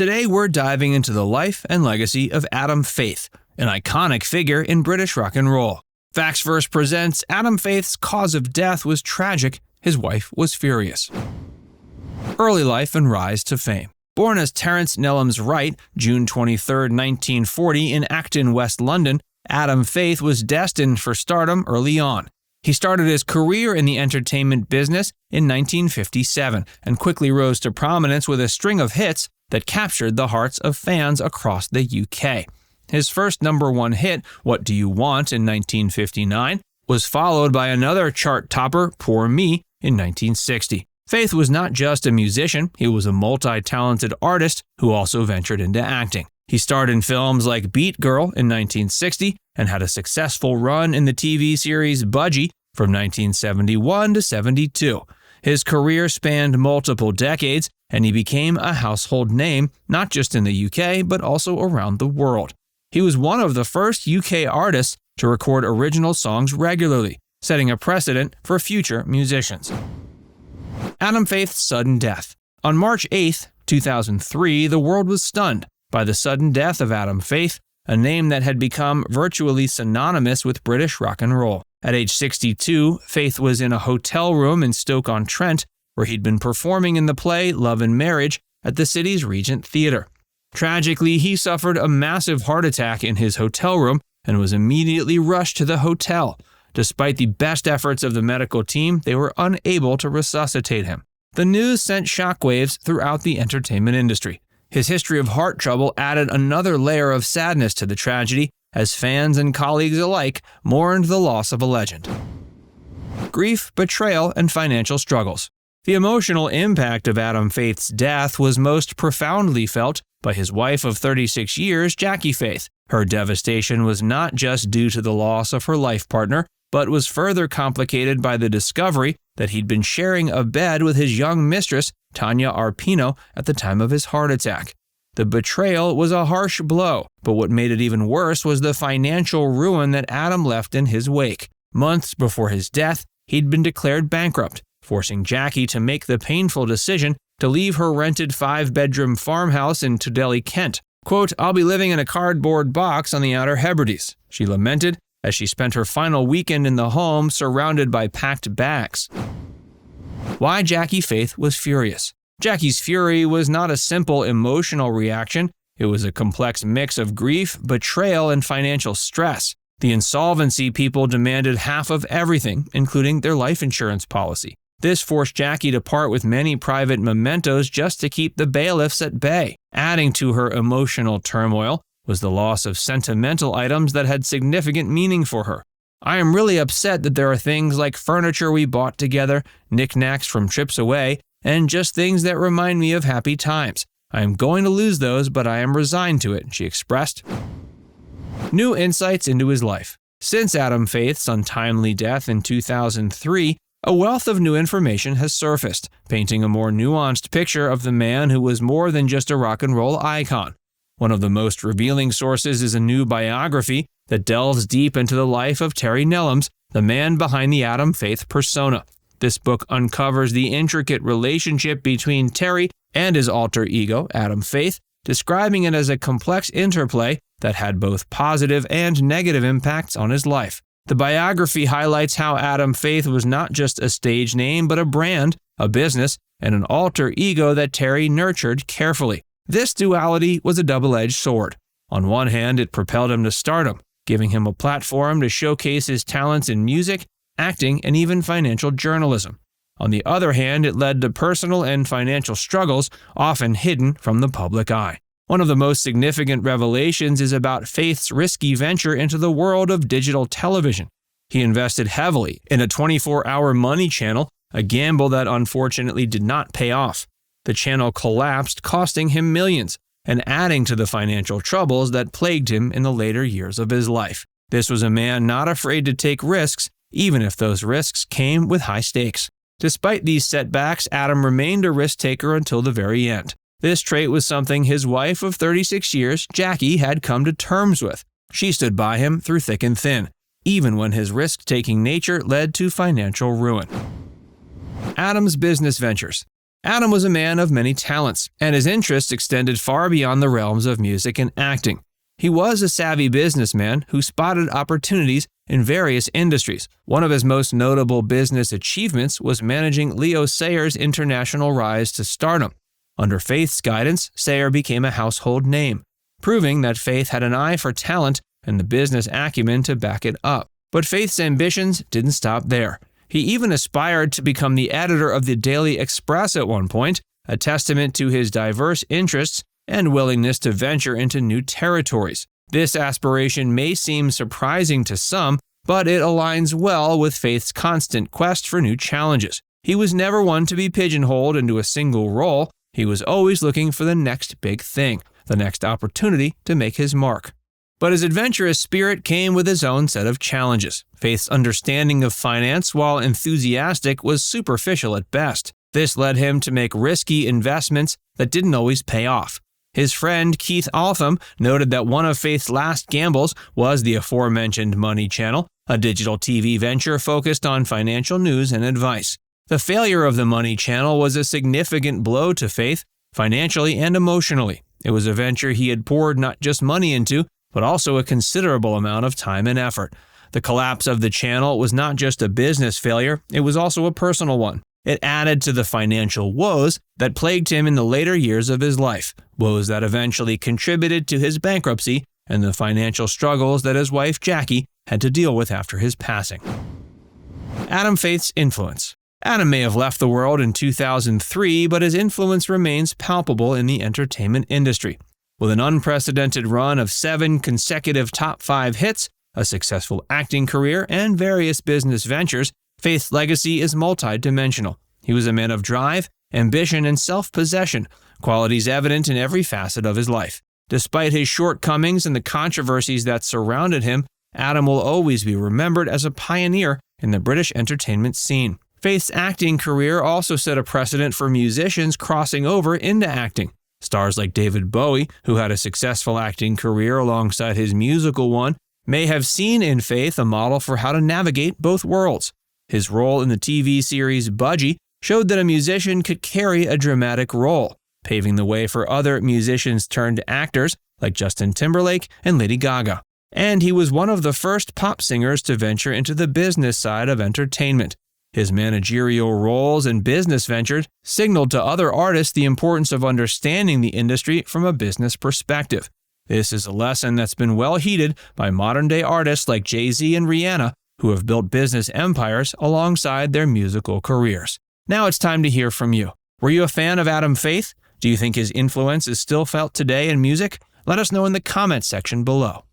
Today we're diving into the life and legacy of Adam Faith, an iconic figure in British rock and roll. Facts First presents Adam Faith's cause of death was tragic, his wife was furious. Early life and rise to fame. Born as Terence Nelhams Wright, June 23, 1940 in Acton, West London, Adam Faith was destined for stardom early on. He started his career in the entertainment business in 1957 and quickly rose to prominence with a string of hits that captured the hearts of fans across the UK. His first #1 hit, What Do You Want, in 1959, was followed by another chart topper, Poor Me, in 1960. Faith was not just a musician, he was a multi-talented artist who also ventured into acting. He starred in films like Beat Girl in 1960 and had a successful run in the TV series Budgie from 1971 to 72. His career spanned multiple decades, and he became a household name, not just in the UK, but also around the world. He was one of the first UK artists to record original songs regularly, setting a precedent for future musicians. Adam Faith's sudden death. On March 8, 2003, the world was stunned by the sudden death of Adam Faith, a name that had become virtually synonymous with British rock and roll. At age 62, Faith was in a hotel room in Stoke-on-Trent, where he'd been performing in the play Love and Marriage at the city's Regent Theatre. Tragically, he suffered a massive heart attack in his hotel room and was immediately rushed to the hotel. Despite the best efforts of the medical team, they were unable to resuscitate him. The news sent shockwaves throughout the entertainment industry. His history of heart trouble added another layer of sadness to the tragedy, as fans and colleagues alike mourned the loss of a legend. Grief, betrayal, and financial struggles. The emotional impact of Adam Faith's death was most profoundly felt by his wife of 36 years, Jackie Faith. Her devastation was not just due to the loss of her life partner, but was further complicated by the discovery that he'd been sharing a bed with his young mistress, Tanya Arpino, at the time of his heart attack. The betrayal was a harsh blow, but what made it even worse was the financial ruin that Adam left in his wake. Months before his death, he'd been declared bankrupt, forcing Jackie to make the painful decision to leave her rented 5-bedroom farmhouse in Tudela, Kent. Quote, "I'll be living in a cardboard box on the Outer Hebrides," she lamented as she spent her final weekend in the home surrounded by packed bags. Why Jackie Faith was furious. Jackie's fury was not a simple emotional reaction. It was a complex mix of grief, betrayal, and financial stress. The insolvency people demanded half of everything, including their life insurance policy. This forced Jackie to part with many private mementos just to keep the bailiffs at bay. Adding to her emotional turmoil was the loss of sentimental items that had significant meaning for her. "I am really upset that there are things like furniture we bought together, knickknacks from trips away, and just things that remind me of happy times. I am going to lose those, but I am resigned to it," she expressed. New insights into his life. Since Adam Faith's untimely death in 2003, a wealth of new information has surfaced, painting a more nuanced picture of the man who was more than just a rock and roll icon. One of the most revealing sources is a new biography that delves deep into the life of Terry Nelhams, the man behind the Adam Faith persona. This book uncovers the intricate relationship between Terry and his alter ego, Adam Faith, describing it as a complex interplay that had both positive and negative impacts on his life. The biography highlights how Adam Faith was not just a stage name, but a brand, a business, and an alter ego that Terry nurtured carefully. This duality was a double-edged sword. On one hand, it propelled him to stardom, giving him a platform to showcase his talents in music, acting, and even financial journalism. On the other hand, it led to personal and financial struggles, often hidden from the public eye. One of the most significant revelations is about Faith's risky venture into the world of digital television. He invested heavily in a 24-hour money channel, a gamble that unfortunately did not pay off. The channel collapsed, costing him millions, and adding to the financial troubles that plagued him in the later years of his life. This was a man not afraid to take risks, even if those risks came with high stakes. Despite these setbacks, Adam remained a risk-taker until the very end. This trait was something his wife of 36 years, Jackie, had come to terms with. She stood by him through thick and thin, even when his risk-taking nature led to financial ruin. Adam's business ventures. Adam was a man of many talents, and his interests extended far beyond the realms of music and acting. He was a savvy businessman who spotted opportunities in various industries. One of his most notable business achievements was managing Leo Sayer's international rise to stardom. Under Faith's guidance, Sayer became a household name, proving that Faith had an eye for talent and the business acumen to back it up. But Faith's ambitions didn't stop there. He even aspired to become the editor of the Daily Express at one point, a testament to his diverse interests and willingness to venture into new territories. This aspiration may seem surprising to some, but it aligns well with Faith's constant quest for new challenges. He was never one to be pigeonholed into a single role. He was always looking for the next big thing, the next opportunity to make his mark. But his adventurous spirit came with his own set of challenges. Faith's understanding of finance, while enthusiastic, was superficial at best. This led him to make risky investments that didn't always pay off. His friend Keith Altham noted that one of Faith's last gambles was the aforementioned Money Channel, a digital TV venture focused on financial news and advice. The failure of the Money Channel was a significant blow to Faith, financially and emotionally. It was a venture he had poured not just money into, but also a considerable amount of time and effort. The collapse of the channel was not just a business failure, it was also a personal one. It added to the financial woes that plagued him in the later years of his life, woes that eventually contributed to his bankruptcy and the financial struggles that his wife Jackie had to deal with after his passing. Adam Faith's influence. Adam may have left the world in 2003, but his influence remains palpable in the entertainment industry. With an unprecedented run of 7 consecutive top 5 hits, a successful acting career, and various business ventures, Faith's legacy is multidimensional. He was a man of drive, ambition, and self-possession, qualities evident in every facet of his life. Despite his shortcomings and the controversies that surrounded him, Adam will always be remembered as a pioneer in the British entertainment scene. Faith's acting career also set a precedent for musicians crossing over into acting. Stars like David Bowie, who had a successful acting career alongside his musical one, may have seen in Faith a model for how to navigate both worlds. His role in the TV series Budgie showed that a musician could carry a dramatic role, paving the way for other musicians turned actors like Justin Timberlake and Lady Gaga. And he was one of the first pop singers to venture into the business side of entertainment. His managerial roles and business ventures signaled to other artists the importance of understanding the industry from a business perspective. This is a lesson that's been well heeded by modern-day artists like Jay-Z and Rihanna, who have built business empires alongside their musical careers. Now it's time to hear from you. Were you a fan of Adam Faith? Do you think his influence is still felt today in music? Let us know in the comments section below.